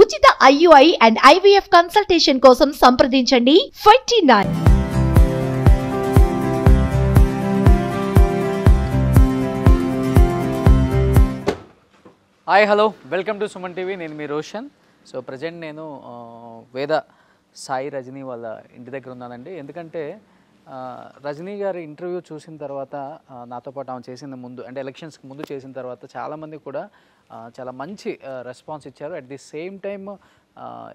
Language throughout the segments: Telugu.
ఉచిత IUI and IVF కన్సల్టేషన్ కోసం సంప్రదించండి 29. Hi hello welcome to Suman TV. నేను మీ రోషన్. సో ప్రజెంట్ నేను వేద సాయి రజనీ వాళ్ళ ఇంటి దగ్గర ఉన్నానండి. ఎందుకంటే రజనీ గారి ఇంటర్వ్యూ చూసిన తర్వాత నాతో పాటు ఆమె చేసిన ముందు అంటే ఎలక్షన్స్కి ముందు చేసిన తర్వాత చాలామంది కూడా చాలా మంచి రెస్పాన్స్ ఇచ్చారు. అట్ ది సేమ్ టైమ్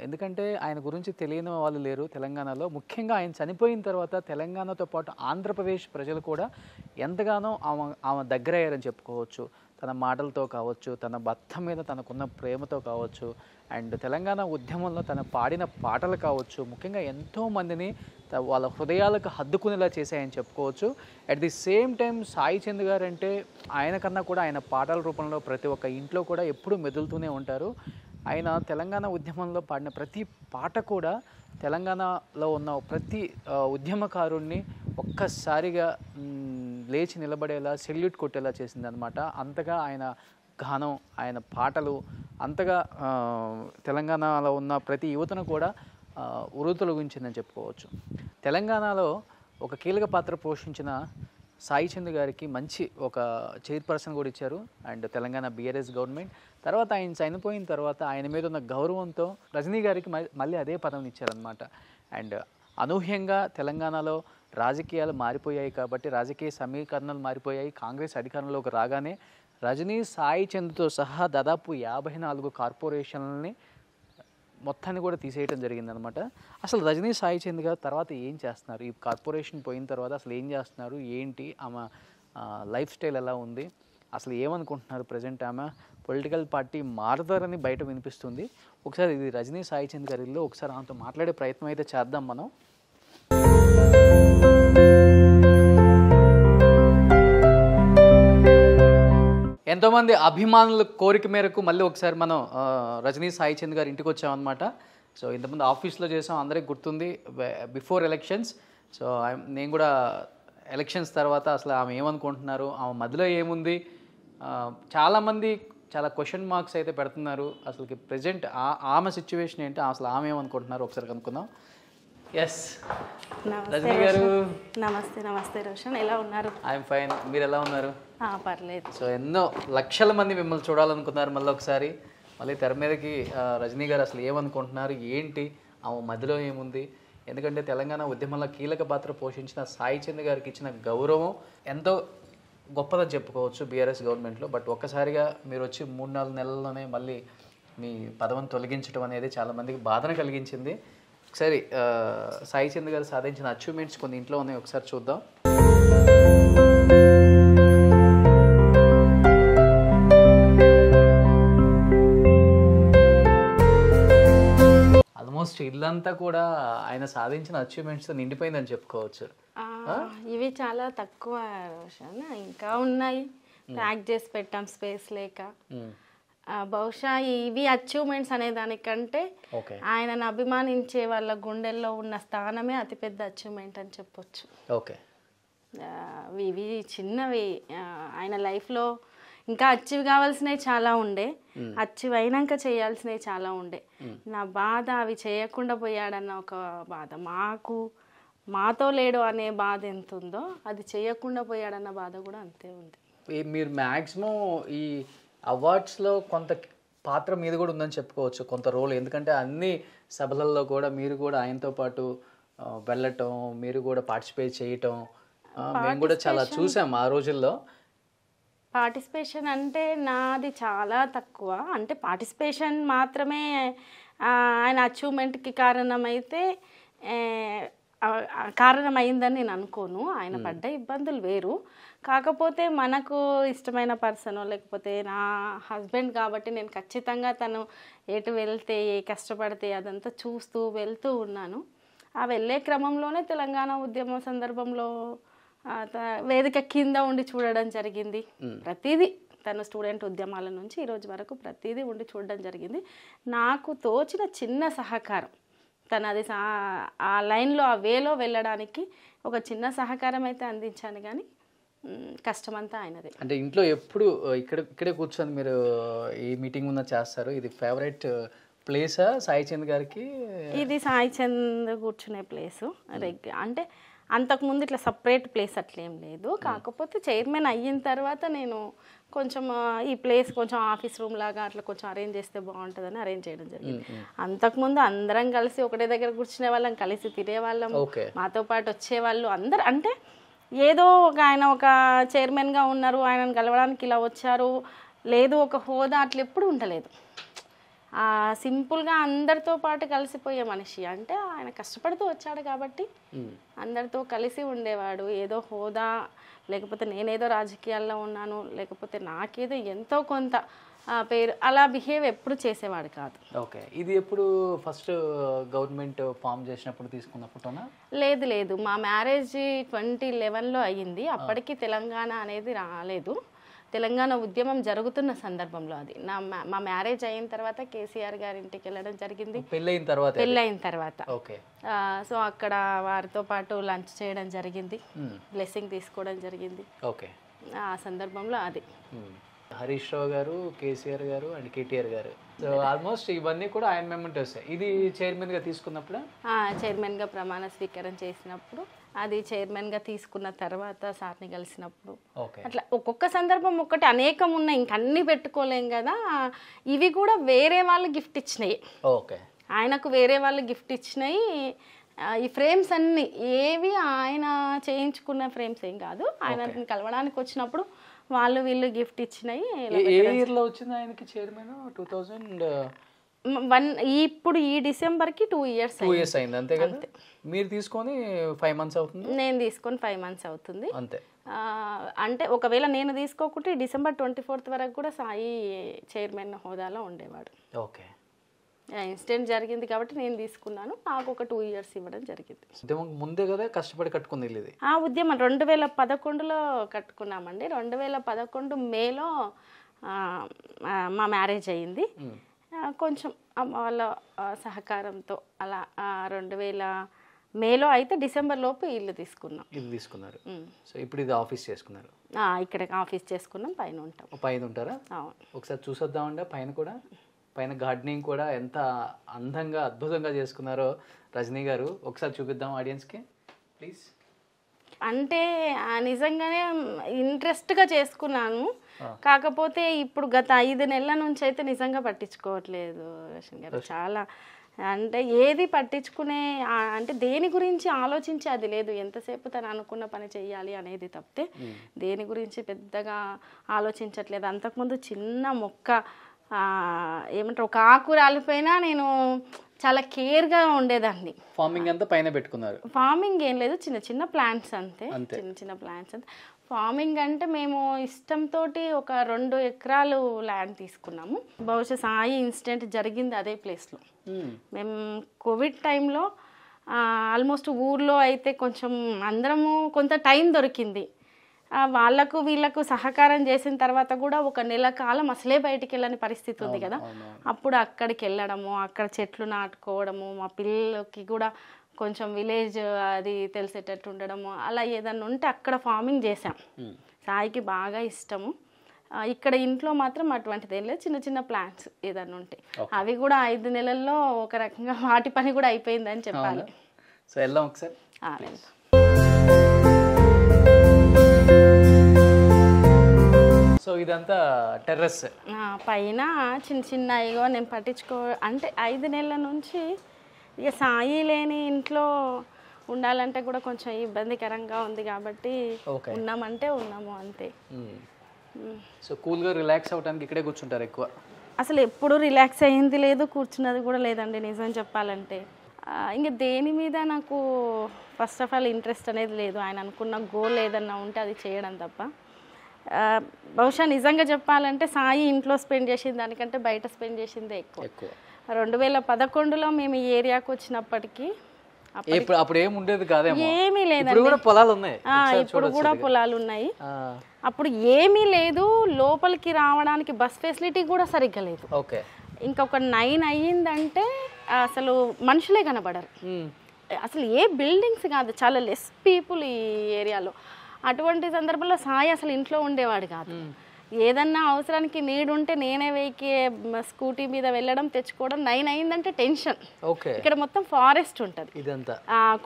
ఎందుకంటే ఆయన గురించి తెలియని వాళ్ళు లేరు తెలంగాణలో. ముఖ్యంగా ఆయన చనిపోయిన తర్వాత తెలంగాణతో పాటు ఆంధ్రప్రదేశ్ ప్రజలు కూడా ఎంతగానో ఆమె దగ్గర అయ్యారని చెప్పుకోవచ్చు. తన మాటలతో కావచ్చు, తన భర్త మీద తనకున్న ప్రేమతో కావచ్చు, అండ్ తెలంగాణ ఉద్యమంలో తన పాడిన పాటలు కావచ్చు, ముఖ్యంగా ఎంతోమందిని వాళ్ళ హృదయాలకు హద్దుకునేలా చేశాయని చెప్పుకోవచ్చు. At the same time Sai Chand గారు అంటే ఆయన కన్నా కూడా ఆయన పాటల రూపంలో ప్రతి ఒక్క ఇంట్లో కూడా ఎప్పుడూ మెదులుతూనే ఉంటారు. ఆయన తెలంగాణ ఉద్యమంలో పాడిన ప్రతి పాట కూడా తెలంగాణలో ఉన్న ప్రతి ఉద్యమకారుణ్ణి ఒక్కసారిగా లేచి నిలబడేలా సెల్యూట్ కొట్టేలా చేసిందనమాట. అంతగా ఆయన గానం, ఆయన పాటలు అంతగా తెలంగాణలో ఉన్న ప్రతి యువతను కూడా ఉరుతొలగించిందని చెప్పుకోవచ్చు. తెలంగాణలో ఒక కీలక పాత్ర పోషించిన సాయి చంద్ గారికి మంచి ఒక చైర్పర్సన్ కూడా ఇచ్చారు అండ్ తెలంగాణ BRS గవర్నమెంట్. తర్వాత ఆయన చనిపోయిన తర్వాత ఆయన మీద ఉన్న గౌరవంతో రజనీ గారికి మళ్ళీ అదే పదవిని ఇచ్చారనమాట. అండ్ అనూహ్యంగా తెలంగాణలో రాజకీయాలు మారిపోయాయి కాబట్టి, రాజకీయ సమీకరణలు మారిపోయాయి. కాంగ్రెస్ అధికారంలోకి రాగానే రజనీ సాయి చంద్తో సహా దాదాపు 54 కార్పొరేషన్లని మొత్తాన్ని కూడా తీసేయడం జరిగిందనమాట. అసలు రజనీ సాయి చంద్ గారు తర్వాత ఏం చేస్తున్నారు, ఈ కార్పొరేషన్ పోయిన తర్వాత అసలు ఏం చేస్తున్నారు, ఏంటి ఆమె లైఫ్ స్టైల్ ఎలా ఉంది, అసలు ఏమనుకుంటున్నారు ప్రజెంట్ ఆమె పొలిటికల్ పార్టీ మారుతారని బయట వినిపిస్తుంది. ఒకసారి ఇది రజనీ సాయి చంద్ గారి ఇల్లు, ఒకసారి ఆమెతో మాట్లాడే ప్రయత్నం అయితే చేద్దాం మనం. ఎంతోమంది అభిమానుల కోరిక మేరకు మళ్ళీ ఒకసారి మనం రజనీ సాయి చంద్ గారి ఇంటికి వచ్చామన్నమాట. సో ఇంతకుముందు ఆఫీస్లో చేసాం, అందరికీ గుర్తుంది, బిఫోర్ ఎలక్షన్స్. సో నేను కూడా ఎలక్షన్స్ తర్వాత అసలు ఆమె ఏమనుకుంటున్నారు, ఆమె మధ్యలో ఏముంది, చాలామంది చాలా క్వశ్చన్ మార్క్స్ అయితే పెడుతున్నారు. అసలుకి ప్రజెంట్ ఆమె సిచ్యువేషన్ ఏంటి, అసలు ఆమె ఏమనుకుంటున్నారు ఒకసారి కనుక్కుందాం. ఎస్ రజనీ గారు, నమస్తే. నమస్తే రోషన్, ఎలా ఉన్నారు? ఐఎమ్ ఫైన్, మీరు ఎలా ఉన్నారు? పర్లేదు. సో ఎన్నో లక్షల మంది మిమ్మల్ని చూడాలనుకున్నారు. మళ్ళీ ఒకసారి మళ్ళీ తెర మీదకి రజనీ గారు అసలు ఏమనుకుంటున్నారు, ఏంటి, ఆమె మధ్యలో ఏముంది, ఎందుకంటే తెలంగాణ ఉద్యమంలో కీలక పాత్ర పోషించిన సాయి చంద్ గారికి ఇచ్చిన గౌరవం ఎంతో గొప్పదని చెప్పుకోవచ్చు BRS గవర్నమెంట్లో. బట్ ఒక్కసారిగా మీరు వచ్చి 3-4 నెలల్లోనే మళ్ళీ మీ పదవిని తొలగించడం అనేది చాలామందికి బాధను కలిగించింది. ఒకసారి సాయి చంద్ గారు సాధించిన అచీవ్మెంట్స్ కొన్ని ఇంట్లో ఉన్నాయి, ఒకసారి చూద్దాం. ఆల్మోస్ట్ ఇల్లంతా కూడా ఆయన సాధించిన అచీవ్మెంట్స్ నిండిపోయిందని చెప్పుకోవచ్చు. ఇవి చాలా తక్కువ రోషన్, ఇంకా ఉన్నాయి, ప్యాక్ చేసి పెట్టాం స్పేస్ లేక. బహుశా ఇవి అచీవ్మెంట్స్ అనే దానికంటే ఆయనను అభిమానించే వాళ్ళ గుండెల్లో ఉన్న స్థానమే అతిపెద్ద అచీవ్మెంట్ అని చెప్పొచ్చు. ఓకే, ఇవి చిన్నవి. ఆయన లైఫ్లో ఇంకా అచీవ్ కావాల్సినవి చాలా ఉండే, అచీవ్ అయినాక చేయాల్సినవి చాలా ఉండే. నా బాధ అవి చేయకుండా పోయాడన్న ఒక బాధ, మాతో లేడు అనే బాధ ఎంత ఉందో, అది చేయకుండా పోయాడన్న బాధ కూడా అంతే ఉంది. మీరు మ్యాక్సిమం ఈ అవార్డ్స్లో కొంత పాత్ర మీద కూడా ఉందని చెప్పుకోవచ్చు, కొంత రోల్. ఎందుకంటే అన్ని సభలలో కూడా మీరు కూడా ఆయనతో పాటు వెళ్ళటం, మీరు కూడా పార్టిసిపేట్ చేయటం మేము కూడా చాలా చూసాం ఆ రోజుల్లో. పార్టిసిపేషన్ అంటే నాది చాలా తక్కువ, అంటే పార్టిసిపేషన్ మాత్రమే ఆయన అచీవ్మెంట్కి కారణమైందని నేను అనుకోను. ఆయన పడ్డ ఇబ్బందులు వేరు. కాకపోతే మనకు ఇష్టమైన పర్సన్, లేకపోతే నా హస్బెండ్ కాబట్టి నేను ఖచ్చితంగా తను ఎటు వెళ్తే, ఏ కష్టపడితే అదంతా చూస్తూ వెళ్తూ ఉన్నాను. ఆ వెళ్ళే క్రమంలోనే తెలంగాణ ఉద్యమం సందర్భంలో వేదిక కింద ఉండి చూడడం జరిగింది. ప్రతిదీ తన స్టూడెంట్ ఉద్యమాల నుంచి ఈరోజు వరకు ప్రతిదీ ఉండి చూడడం జరిగింది. నాకు తోచిన చిన్న సహకారం, తను అది ఆ లైన్లో ఆ వేలో వెళ్ళడానికి ఒక చిన్న సహకారం అయితే అందించాను, కానీ కష్టమంతా ఆయనదే. అంటే ఇంట్లో ఎప్పుడు ఇక్కడే కూర్చొని మీరు ఈ మీటింగ్ ఉన్న చేస్తారు, ఇది ఫేవరెట్ ప్లేసా సాయి చంద్ గారికి? ఇది సాయి చంద్ కూర్చునే ప్లేసు. అంటే అంతకుముందు ఇట్లా సపరేట్ ప్లేస్ అట్లేం లేదు. కాకపోతే చైర్మన్ అయిన తర్వాత నేను కొంచెం ఈ ప్లేస్ కొంచెం ఆఫీస్ రూమ్ లాగా అట్లా కొంచెం అరేంజ్ చేస్తే బాగుంటుందని అరేంజ్ చేయడం జరిగింది. అంతకుముందు అందరం కలిసి ఒకటే దగ్గర కూర్చునే వాళ్ళం, కలిసి తినేవాళ్ళం, మాతో పాటు వచ్చేవాళ్ళు అందరు. అంటే ఏదో ఒక ఆయన ఒక చైర్మన్గా ఉన్నారు, ఆయనను కలవడానికి ఇలా వచ్చారు, లేదు ఒక హోదా అట్లా ఎప్పుడు ఉండలేదు. సింపుల్గా అందరితో పాటు కలిసిపోయే మనిషి. అంటే ఆయన కష్టపడుతూ వచ్చాడు కాబట్టి అందరితో కలిసి ఉండేవాడు. ఏదో హోదా లేకపోతే నేనేదో రాజకీయాల్లో ఉన్నాను లేకపోతే నాకేదో ఎంతో కొంత పేరు అలా బిహేవ్ ఎప్పుడు చేసేవాడు కాదు. ఓకే. ఇది ఎప్పుడు ఫస్ట్ గవర్నమెంట్ ఫామ్ చేసినప్పుడు తీసుకున్న ఫోటోనా? లేదు, మా మ్యారేజ్ 2011లో అయ్యింది. అప్పటికి తెలంగాణ అనేది రాలేదు. తెలంగాణ ఉద్యమం జరుగుతున్న సందర్భంలో అది. మా మ్యారేజ్ అయిన తర్వాత కేసీఆర్ గారి ఇంటికి వెళ్ళడం జరిగింది. పెళ్ళైన తర్వాత సో అక్కడ వారితో పాటు లంచ్ చేయడం జరిగింది, బ్లెస్సింగ్ తీసుకోవడం జరిగింది. ఆ సందర్భంలో అది హరీష్ రావు గారు, కేసీఆర్ గారు అండ్ కేటీఆర్ గారు. సో ఆల్మోస్ట్ ఇవన్నీ కూడా ఆయన మెమెంటోస్. ఇది చైర్మన్ గా తీసుకున్నప్పుడు, చైర్మన్ గా ప్రమాణ స్వీకారం చేసినప్పుడు, అది చైర్మన్ గా తీసుకున్న తర్వాత సార్ని కలిసినప్పుడు, అట్లా ఒక్కొక్క సందర్భం ఒక్కటి అనేకం ఉన్నాయి, ఇంకన్నీ పెట్టుకోలేం కదా. ఇవి కూడా వేరే వాళ్ళు గిఫ్ట్ ఇచ్చినాయి. ఆయనకు వేరే వాళ్ళు గిఫ్ట్ ఇచ్చినాయి. ఈ ఫ్రేమ్స్ అన్ని ఏవి ఆయన చేయించుకున్న ఫ్రేమ్స్ ఏం కాదు. ఆయన కలవడానికి వచ్చినప్పుడు వాళ్ళు వీళ్ళు గిఫ్ట్ ఇచ్చినాయి. ఇప్పుడు ఈ డిసెంబర్కి 2 years అయింది. అంతే కదా. మీరు తీసుకొని 5 months అవుతుంది. నేను తీసుకొని 5 months అవుతుంది. అంతే. అంటే ఒకవేళ నేను తీసుకోకుంటే December 24th వరకు కూడా సాయి చైర్మన్ హోదాలో ఉండేవాడు. ఓకే. ఇన్సిడెంట్ జరిగింది కాబట్టి నేను తీసుకున్నాను. నాకు ఒక 2 years ఇవ్వడం జరిగింది. ముందే కదా కష్టపడి కట్టుకుంది ఇది. ఆ ఉద్యమం 2011లో కట్టుకున్నామండి. 2011 మేలో మా మ్యారేజ్ అయ్యింది. కొంచెం అమ్మ వాళ్ళ సహకారంతో అలా 2000 మేలో అయితే డిసెంబర్ లోపు ఇల్లు తీసుకున్నారు. సో ఇప్పుడు ఇది ఆఫీస్ చేసుకున్నారు. ఇక్కడ ఆఫీస్ చేసుకున్నాం, పైన ఉంటాం. పైన ఉంటారా? ఒకసారి చూసొద్దామండి. పైన గార్డెనింగ్ కూడా ఎంత అందంగా అద్భుతంగా చేసుకున్నారో రజనీ గారు. ఒకసారి చూపిద్దాం ఆడియన్స్కి ప్లీజ్. అంటే నిజంగానే ఇంట్రెస్ట్గా చేసుకున్నాను. కాకపోతే ఇప్పుడు గత 5 నెలల నుంచి అయితే నిజంగా పట్టించుకోవట్లేదు రోషన్ గారు. చాలా అంటే ఏది పట్టించుకునే అంటే దేని గురించి ఆలోచించి అది లేదు. ఎంతసేపు తను అనుకున్న పని చెయ్యాలి అనేది తప్పితే దేని గురించి పెద్దగా ఆలోచించట్లేదు. అంతకుముందు చిన్న మొక్క ఏమంటారు ఒక ఆకు రాలిపోయినా నేను చాలా కేర్గా ఉండేదాన్ని. ఫార్మింగ్ అంతా పైన పెట్టుకున్నారు? ఫార్మింగ్ ఏం లేదు, చిన్న చిన్న ప్లాంట్స్ అంతే. చిన్న ప్లాంట్స్ అంతే. ఫార్మింగ్ అంటే మేము ఇష్టంతో ఒక 2 ఎకరాలు ల్యాండ్ తీసుకున్నాము. బహుశా సాయి ఇన్సిడెంట్ జరిగింది అదే ప్లేస్లో. మేము కోవిడ్ టైంలో ఆల్మోస్ట్ ఊర్లో అయితే కొంచెం అందరము కొంత టైం దొరికింది. వాళ్ళకు వీళ్ళకు సహకారం చేసిన తర్వాత కూడా 1 నెల కాలం అసలే బయటికి వెళ్ళని పరిస్థితి ఉంది కదా. అప్పుడు అక్కడికి వెళ్ళడము, అక్కడ చెట్లు నాటుకోవడము, మా పిల్లలకి కూడా కొంచెం విలేజ్ అది తెలిసేటట్టు ఉండడము, అలా ఏదన్నా ఉంటే అక్కడ ఫార్మింగ్ చేసాం. సాయికి బాగా ఇష్టము. ఇక్కడ ఇంట్లో మాత్రం అటువంటిది ఏం లేదు, చిన్న చిన్న ప్లాంట్స్ ఏదన్నా ఉంటాయి. అవి కూడా 5 నెలల్లో ఒక రకంగా వాటి పని కూడా అయిపోయిందని చెప్పాలి. సో వెళ్దాం ఒకసారి. సో ఇదంతా టెర్రస్ పైన చిన్న చిన్న ఇగో నేను అంటే 5 నెలల నుంచి ఇక సాయి లేని ఇంట్లో ఉండాలంటే కూడా కొంచెం ఇబ్బందికరంగా ఉంది కాబట్టి ఉన్నామంటే ఉన్నాము అంతే. సో కూల్గా రిలాక్స్ అవ్వడానికి ఇక్కడే కూర్చుంటారు ఎక్కువ? అసలు ఎప్పుడు రిలాక్స్ అయ్యింది లేదు, కూర్చున్నది కూడా లేదండి నిజం చెప్పాలంటే. ఇంకా దేని మీద నాకు ఫస్ట్ ఆఫ్ ఆల్ ఇంట్రెస్ట్ అనేది లేదు. ఆయన అనుకున్న గోల్ ఏదన్నా ఉంటే అది చేయడం తప్ప. బహుశా నిజంగా చెప్పాలంటే సాయి ఇంట్లో స్పెండ్ చేసిన దానికంటే బయట స్పెండ్ చేసిందే ఎక్కువ. 2011లో మేము ఈ ఏరియాకి వచ్చినప్పటికీ అప్పుడు ఏమి ఉండేది కాదేమో. ఏమీ లేదండి. ఇప్పుడు కూడా పొలాలు ఉన్నాయి. అప్పుడు ఏమీ లేదు. లోపలికి రావడానికి బస్ ఫెసిలిటీ కూడా సరిగ్గా లేదు. ఇంకొక 9 అయ్యిందంటే అసలు మనుషులే కనబడరు. అసలు ఏ బిల్డింగ్స్ కాదు, చాలా లెస్ పీపుల్ ఈ ఏరియాలో. అటువంటి సందర్భంలో సాయి అసలు ఇంట్లో ఉండేవాడు కాదు. ఏదన్నా అవసరానికి నీడ్ ఉంటే నేనే వెయ్యి స్కూటీ మీద వెళ్ళడం తెచ్చుకోవడం 9 అయిందంటే టెన్షన్. ఓకే. ఇక్కడ మొత్తం ఫారెస్ట్ ఉంటుంది ఇదంతా.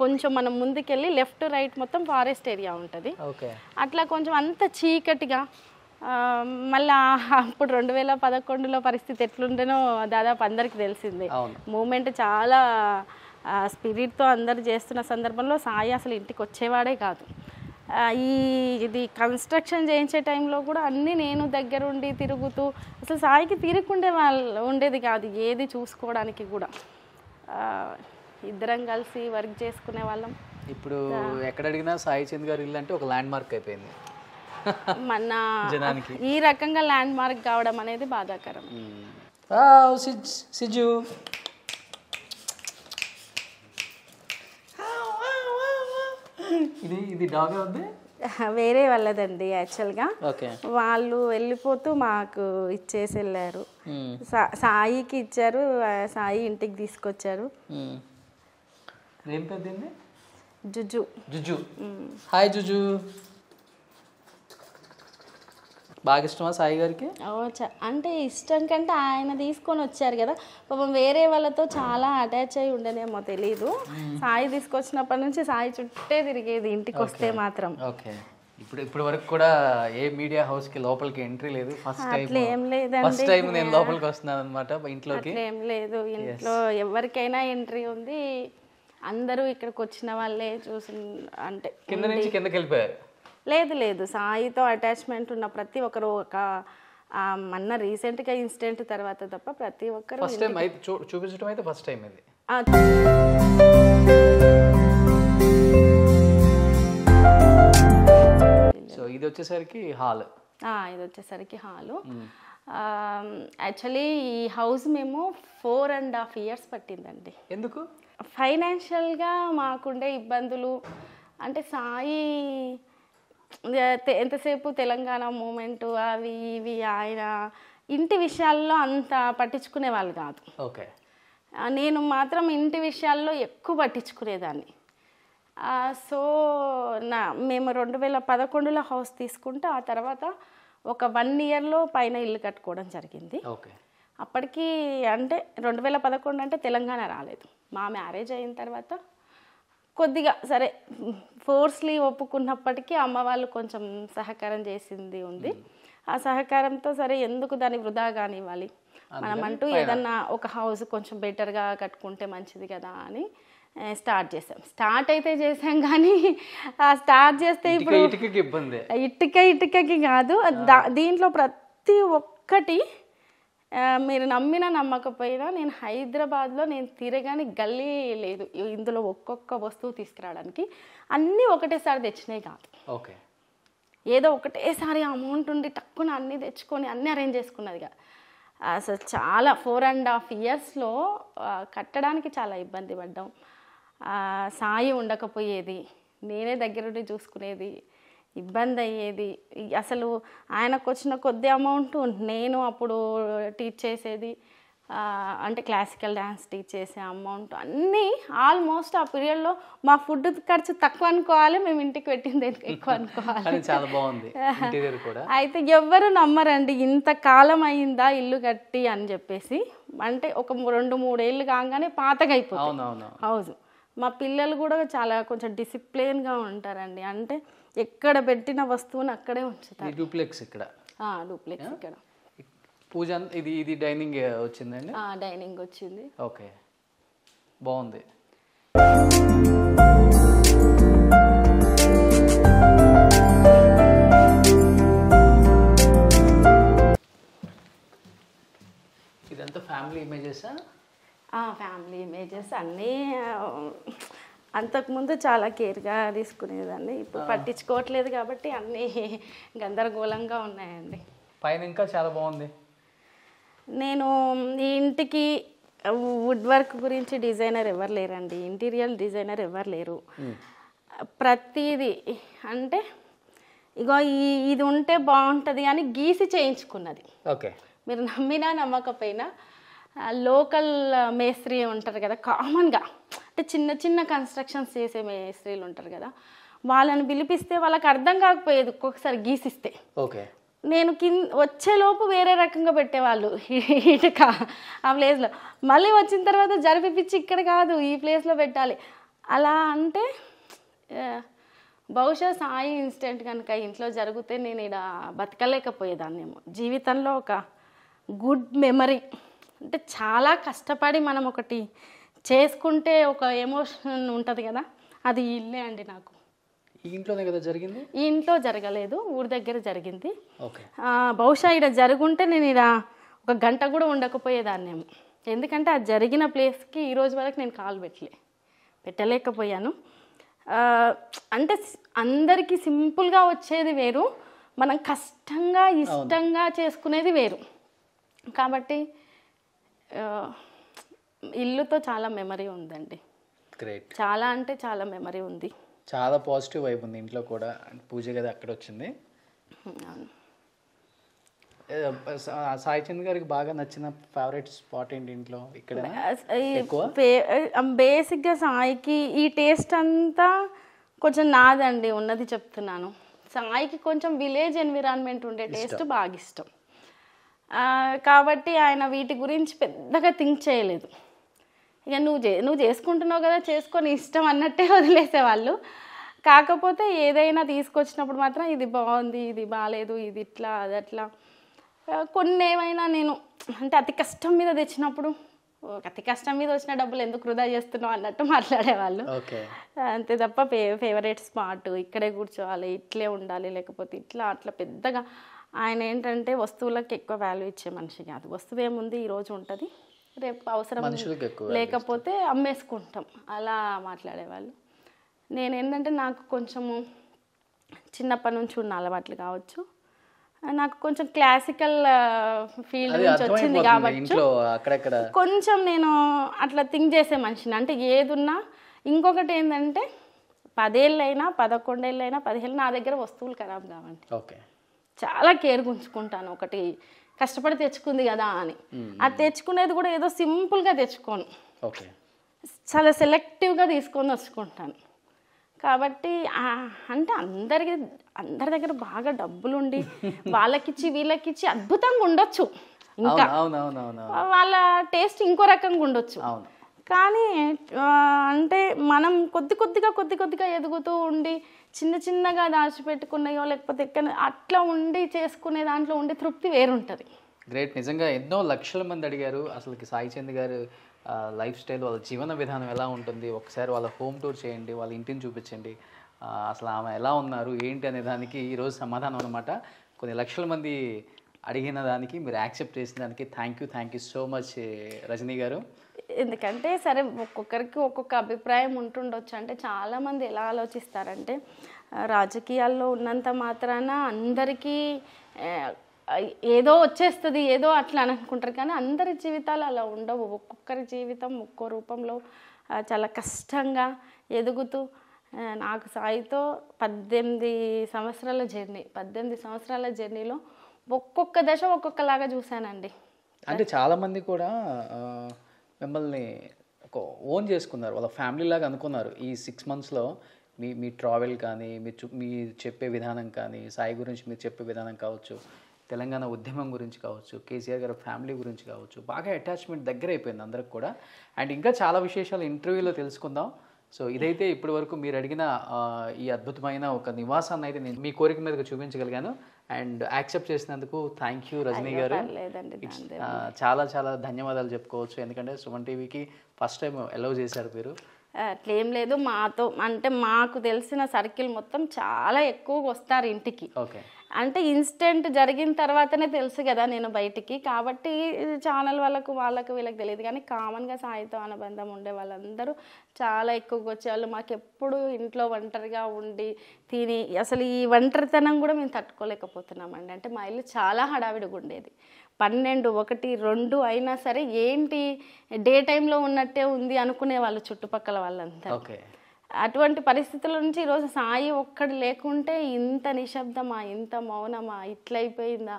కొంచెం మనం ముందుకెళ్ళి లెఫ్ట్ రైట్ మొత్తం ఫారెస్ట్ ఏరియా ఉంటుంది. ఓకే. అట్లా కొంచెం అంత చీకటిగా మళ్ళీ అప్పుడు 2011లో పరిస్థితి ఎట్లుండేనో దాదాపు అందరికీ తెలిసిందే. మూమెంట్ చాలా స్పిరిట్తో అందరు చేస్తున్న సందర్భంలో సాయి అసలు ఇంటికి వచ్చేవాడే కాదు. ఇది కన్స్ట్రక్షన్ చేయించే టైంలో కూడా అన్నీ నేను దగ్గరుండి తిరుగుతూ అసలు సాయికి ఉండేది కాదు ఏది చూసుకోవడానికి కూడా. ఇద్దరం కలిసి వర్క్ చేసుకునే వాళ్ళం. ఇప్పుడు ఎక్కడ అడిగినా సాయి చంద్ గారి ఇల్లు అంటే ఒక ల్యాండ్ మార్క్ అయిపోయింది మన జనానికి. ఈ రకంగా ల్యాండ్ మార్క్ కావడం అనేది బాధాకరం. సిజు ఇది డాగ్ ఉంది, వేరే వాళ్ళదండి యాక్చువల్గా. ఓకే. వాళ్ళు వెళ్ళిపోతూ మాకు ఇచ్చేసి వెళ్ళారు. సాయికి ఇచ్చారు, సాయి ఇంటికి తీసుకొచ్చారు. ఏం పెద్ద? జుజు. జుజు. హాయ్ జుజు. బాగా ఇష్టమా సాయి గారికి? అంటే ఇష్టం కంటే ఆయన తీసుకొని వచ్చారు కదా పాపం, వేరే వాళ్ళతో చాలా అటాచ్ అయి ఉండేనేమో తెలీదు. సాయి తీసుకొచ్చినప్పటి నుంచి సాయి చుట్టే తిరిగేది ఇంటికి వస్తే మాత్రం. ఓకే. ఇప్పుడు వరకు కూడా ఏ మీడియా హౌస్ కి లోపలికి ఎంట్రీ లేదు. ఫస్ట్ టైం నేను లోపలికి వస్తున్నాను అనమాట ఇంట్లోకి. ఏం లేదు, ఇంట్లో ఎవరికైనా ఎంట్రీ ఉంది. అందరూ ఇక్కడికి వచ్చిన వాళ్ళే చూసి అంటే కింద నుంచి కిందకి వెళ్ళిపోయారు. లేదు, సాయితో అటాచ్మెంట్ ఉన్న ప్రతి ఒక్కరు మొన్న రీసెంట్గా ఇన్సిడెంట్ తర్వాత తప్ప ప్రతి ఒక్కరు ఫస్ట్ టైం చూపించడం అయితే ఫస్ట్ టైం ఇది. సో ఇది వచ్చేసరికి హాల్. యాక్చువల్లీ ఈ హౌస్ మేము 4.5 years పట్టిందండి. ఎందుకు? ఫైనాన్షియల్గా మాకుండే ఇబ్బందులు అంటే సాయి ఎంతసేపు తెలంగాణ మూమెంట్ అవి ఇవి ఆయన ఇంటి విషయాల్లో అంత పట్టించుకునే వాళ్ళు కాదు. ఓకే. నేను మాత్రం ఇంటి విషయాల్లో ఎక్కువ పట్టించుకునేదాన్ని. సో మేము 2011లో హౌస్ తీసుకుంటే ఆ తర్వాత ఒక 1 yearలో పైన ఇల్లు కట్టుకోవడం జరిగింది. ఓకే. అప్పటికి అంటే 2011 అంటే తెలంగాణ రాలేదు. మా మ్యారేజ్ అయిన తర్వాత కొద్దిగా సరే ఫోర్స్లీ ఒప్పుకున్నప్పటికీ అమ్మ వాళ్ళు కొంచెం సహకారం చేసింది ఉంది. ఆ సహకారంతో సరే ఎందుకు దాన్ని వృధా కానివ్వాలి, మనమంటూ ఏదన్నా ఒక హౌస్ కొంచెం బెటర్గా కట్టుకుంటే మంచిది కదా అని స్టార్ట్ అయితే చేసాం. కానీ ఆ స్టార్ట్ చేస్తే ఇప్పుడు ఇటుకకి కాదు, దీంట్లో ప్రతి ఒక్కటి మీరు నమ్మినా నమ్మకపోయినా నేను హైదరాబాద్లో నేను తిరగని గల్లీ లేదు ఇందులో ఒక్కొక్క వస్తువు తీసుకురావడానికి. అన్నీ ఒకటేసారి తెచ్చినాయి కాదు. ఓకే. ఏదో ఒకటేసారి అమౌంట్ ఉండి టక్కున అన్నీ తెచ్చుకొని అన్నీ అరేంజ్ చేసుకున్నదిగా. అసలు చాలా 4.5 yearsలో కట్టడానికి చాలా ఇబ్బంది పడ్డాం. సాయి ఉండకపోయేది, నేనే దగ్గరుండి చూసుకునేది, ఇబ్బంది అయ్యేది. అసలు ఆయనకు వచ్చిన కొద్ది అమౌంట్ నేను అప్పుడు టీచ్ చేసేది అంటే క్లాసికల్ డ్యాన్స్ టీచ్ చేసే అమౌంట్ అన్నీ ఆల్మోస్ట్ ఆ పీరియడ్లో మా ఫుడ్ ఖర్చు తక్కువ అనుకోవాలి, మేము ఇంటికి పెట్టింది ఎక్కువ అనుకోవాలి. చాలా బాగుంది. అయితే ఎవ్వరు నమ్మరండి ఇంత కాలం అయిందా ఇల్లు కట్టి అని చెప్పేసి. అంటే ఒక 2-3 ఏళ్ళు కాగానే పాతగా అయిపోతుంది హౌస్. మా పిల్లలు కూడా చాలా కొంచెం డిసిప్లిన్గా ఉంటారండి. అంటే ఎక్కడ పెట్టిన వస్తువుని అక్కడే ఉంచుతారు. డూప్లెక్స్ ఇక్కడ. పూజ ఇది డైనింగ్ వచ్చిందండి. డైనింగ్ వచ్చింది. ఓకే, బాగుంది. ఇదంతా ఫ్యామిలీ ఇమేజెసా? ఫ్యామిలీ ఇమేజెస్ అన్నీ అంతకుముందు చాలా కేర్గా తీసుకునేదాన్ని. ఇప్పుడు పట్టించుకోవట్లేదు కాబట్టి అన్నీ గందరగోళంగా ఉన్నాయండి. పైన ఇంకా చాలా బాగుంది. నేను ఈ ఇంటికి వుడ్ వర్క్ గురించి డిజైనర్ ఎవరు లేరండి, ఇంటీరియర్ డిజైనర్ ఎవరు లేరు. ప్రతిదీ అంటే ఇగో ఇది ఉంటే బాగుంటుంది అని గీసి చేయించుకున్నది. ఓకే. మీరు నమ్మినా నమ్మకపోయినా లోకల్ మేస్త్రి ఉంటారు కదా, కామన్గా అంటే చిన్న చిన్న కన్స్ట్రక్షన్స్ చేసే మేస్త్రీలు ఉంటారు కదా, వాళ్ళని పిలిపిస్తే వాళ్ళకి అర్థం కాకపోయేది ఒక్కొక్కసారి గీసిస్తే. ఓకే. నేను వచ్చేలోపు వేరే రకంగా పెట్టేవాళ్ళు ఇటుక ఆ ప్లేస్లో, మళ్ళీ వచ్చిన తర్వాత జరిపిపించి ఇక్కడ కాదు ఈ ప్లేస్లో పెట్టాలి అలా. అంటే బహుశా సాయి ఇన్సిడెంట్ కనుక ఇంట్లో జరిగితే నేను ఇక్కడ బతకలేకపోయేదాన్నేమో. జీవితంలో ఒక గుడ్ మెమరీ అంటే చాలా కష్టపడి మనం ఒకటి చేసుకుంటే ఒక ఎమోషన్ ఉంటుంది కదా, అది ఇల్లే అండి నాకు. ఈ ఇంట్లోనే కదా జరిగింది? ఈ ఇంట్లో జరగలేదు, ఊరి దగ్గర జరిగింది. ఓకే. బహుశా ఇక్కడ జరుగుంటే నేను ఇక్కడ ఒక గంట కూడా ఉండకపోయేదాన్నేమో. ఎందుకంటే అది జరిగిన ప్లేస్కి ఈ రోజు వరకు నేను కాలు పెట్టలేకపోయాను. అంటే అందరికీ సింపుల్గా వచ్చేది వేరు, మనం కష్టంగా ఇష్టంగా చేసుకునేది వేరు. కాబట్టి ఇల్లుతో చాలా మెమరీ ఉందండి. గ్రేట్. చాలా అంటే చాలా మెమరీ ఉంది. చాలా పాజిటివ్ వైబ్ ఉంది ఇంట్లో కూడా. పూజ గది అక్కడ వచ్చింది. సాయి చంద్ గారికి బాగా నచ్చిన ఫేవరెట్ స్పాట్ ఏంటి ఇంట్లో? ఇక్కడ బేసిక్గా సాయికి ఈ టేస్ట్ అంతా కొంచెం నాదండి, ఉన్నది చెప్తున్నాను. సాయికి కొంచెం విలేజ్ ఎన్విరాన్మెంట్ ఉండే టేస్ట్ బాగా ఇష్టం. కాబట్టి ఆయన వీటి గురించి పెద్దగా థింక్ చేయలేదు. ఇక నువ్వు చేసుకుంటున్నావు కదా, చేసుకొని ఇష్టం అన్నట్టే వదిలేసేవాళ్ళు. కాకపోతే ఏదైనా తీసుకొచ్చినప్పుడు మాత్రం ఇది బాగుంది, ఇది బాగాలేదు, ఇది ఇట్లా అది అట్లా. కొన్ని ఏమైనా నేను అంటే అతి కష్టం మీద తెచ్చినప్పుడు, అతి కష్టం మీద వచ్చిన డబ్బులు ఎందుకు వృధా చేస్తున్నావు అన్నట్టు మాట్లాడేవాళ్ళు. అంతే తప్ప ఫేవరెట్ స్పాట్ ఇక్కడే కూర్చోవాలి, ఇట్లే ఉండాలి, లేకపోతే ఇట్లా అట్లా పెద్దగా. ఆయన ఏంటంటే వస్తువులకు ఎక్కువ వాల్యూ ఇచ్చే మనిషి కాదు. వస్తువు ఏముంది ఈరోజు ఉంటుంది, రేపు అవసరం లేకపోతే అమ్మేసుకుంటాం, అలా మాట్లాడేవాళ్ళు. నేను ఏంటంటే నాకు కొంచెము చిన్నప్పటి నుంచి ఉన్న అలవాట్లు కావచ్చు, నాకు కొంచెం క్లాసికల్ ఫీల్డ్ నుంచి వచ్చింది కాబట్టి కొంచెం నేను అట్లా థింక్ చేసే మనిషిని. అంటే ఏదున్నా ఇంకొకటి ఏంటంటే 10 ఏళ్ళైనా 11 ఏళ్ళైనా 10 ఏళ్ళు నా దగ్గర వస్తువులు ఖరాబ్ కావండి. చాలా కేర్ ఉంచుకుంటాను. ఒకటి కష్టపడి తెచ్చుకుంది కదా అని అది తెచ్చుకునేది కూడా ఏదో సింపుల్గా తెచ్చుకోను, చాలా సెలెక్టివ్గా తీసుకొని వచ్చుకుంటాను. కాబట్టి అంటే అందరి దగ్గర బాగా డబ్బులుండి వాళ్ళకిచ్చి వీళ్ళకిచ్చి అద్భుతంగా ఉండొచ్చు, ఇంకా వాళ్ళ టేస్ట్ ఇంకో రకంగా ఉండొచ్చు. కానీ అంటే మనం కొద్ది కొద్దిగా ఎదుగుతూ ఉండి చిన్న చిన్నగా దాచిపెట్టుకున్నాయో లేకపోతే ఎక్కడ అట్లా ఉండి చేసుకునే దాంట్లో ఉండి తృప్తి వేరుంటుంది. గ్రేట్. నిజంగా ఎన్నో లక్షల మంది అడిగారు అసలుకి సాయి చంద్ గారు లైఫ్ స్టైల్, వాళ్ళ జీవన విధానం ఎలా ఉంటుంది, ఒకసారి వాళ్ళ హోమ్ టూర్ చేయండి, వాళ్ళ ఇంటిని చూపించండి, అసలు ఆమె ఎలా ఉన్నారు ఏంటి అనే దానికి ఈరోజు సమాధానం అనమాట. కొన్ని లక్షల మంది అడిగిన దానికి మీరు యాక్సెప్ట్ చేసిన దానికి thank you so much Rajani garu. ఎందుకంటే సరే ఒక్కొక్కరికి ఒక్కొక్క అభిప్రాయం ఉంటుండొచ్చు. అంటే చాలామంది ఎలా ఆలోచిస్తారంటే రాజకీయాల్లో ఉన్నంత మాత్రాన అందరికీ ఏదో వచ్చేస్తుంది ఏదో అట్లా అని అనుకుంటారు. కానీ అందరి జీవితాలు అలా ఉండవు. ఒక్కొక్కరి జీవితం ఒక్కో రూపంలో చాలా కష్టంగా ఎదుగుతూ, నాకు సాయితో 18 సంవత్సరాల జర్నీ, 18 సంవత్సరాల జర్నీలో ఒక్కొక్క దశ ఒక్కొక్కలాగా చూశానండి. అంటే చాలామంది కూడా మిమ్మల్ని ఒక ఓన్ చేసుకున్నారు, వాళ్ళ ఫ్యామిలీ లాగా అనుకున్నారు. ఈ 6 monthsలో మీ ట్రావెల్ కానీ, మీ చెప్పే విధానం కానీ, సాయి గురించి మీరు చెప్పే విధానం కావచ్చు, తెలంగాణ ఉద్యమం గురించి కావచ్చు, కేసీఆర్ గారి ఫ్యామిలీ గురించి కావచ్చు, బాగా అటాచ్మెంట్ దగ్గర అయిపోయింది అందరికి కూడా. అండ్ ఇంకా చాలా విశేషాలు ఇంటర్వ్యూలో తెలుసుకుందాం. సో ఇదైతే ఇప్పటి వరకు మీరు అడిగిన ఈ అద్భుతమైన ఒక నివాసాన్ని అయితే నేను మీ కోరిక మీదకి చూపించగలిగాను. అండ్ యాక్సెప్ట్ చేసినందుకు థ్యాంక్ యూ రజనీ గారు. చాలా చాలా ధన్యవాదాలు చెప్పుకోవచ్చు. ఎందుకంటే సుమన్ టీవీకి ఫస్ట్ టైం అలౌ చేశారు మీరు. అట్లేం లేదు, మాతో అంటే మాకు తెలిసిన సర్కిల్ మొత్తం చాలా ఎక్కువగా వస్తారు ఇంటికి. అంటే ఇన్సిడెంట్ జరిగిన తర్వాతనే తెలుసు కదా నేను బయటికి, కాబట్టి ఛానల్ వాళ్ళకు వీళ్ళకి తెలియదు. కానీ కామన్గా సాయితో అనుబంధం ఉండే వాళ్ళందరూ చాలా ఎక్కువగా వచ్చేవాళ్ళు. మాకు ఎప్పుడు ఇంట్లో ఒంటరిగా ఉండి తిని అసలు ఈ ఒంటరితనం కూడా మేము తట్టుకోలేకపోతున్నామండి. అంటే మా ఇల్లు చాలా హడావిడిగా ఉండేది. 12, 1, 2 అయినా సరే ఏంటి డే టైంలో ఉన్నట్టే ఉంది అనుకునే వాళ్ళు చుట్టుపక్కల వాళ్ళంతా. అటువంటి పరిస్థితుల నుంచి ఈరోజు సాయి ఒక్కడు లేకుంటే ఇంత నిశ్శబ్దమా, ఇంత మౌనమా, ఇట్లయిపోయిందా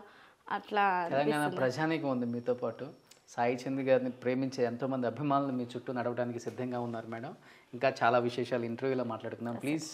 అట్లా. తెలంగాణ ప్రజానీకం ఉంది మీతో పాటు. సాయి చంద్ గారిని ప్రేమించే ఎంతోమంది అభిమానులు మీ చుట్టూ నడవడానికి సిద్ధంగా ఉన్నారు మేడం. ఇంకా చాలా విశేషాలు ఇంటర్వ్యూలో మాట్లాడుకుందాం ప్లీజ్.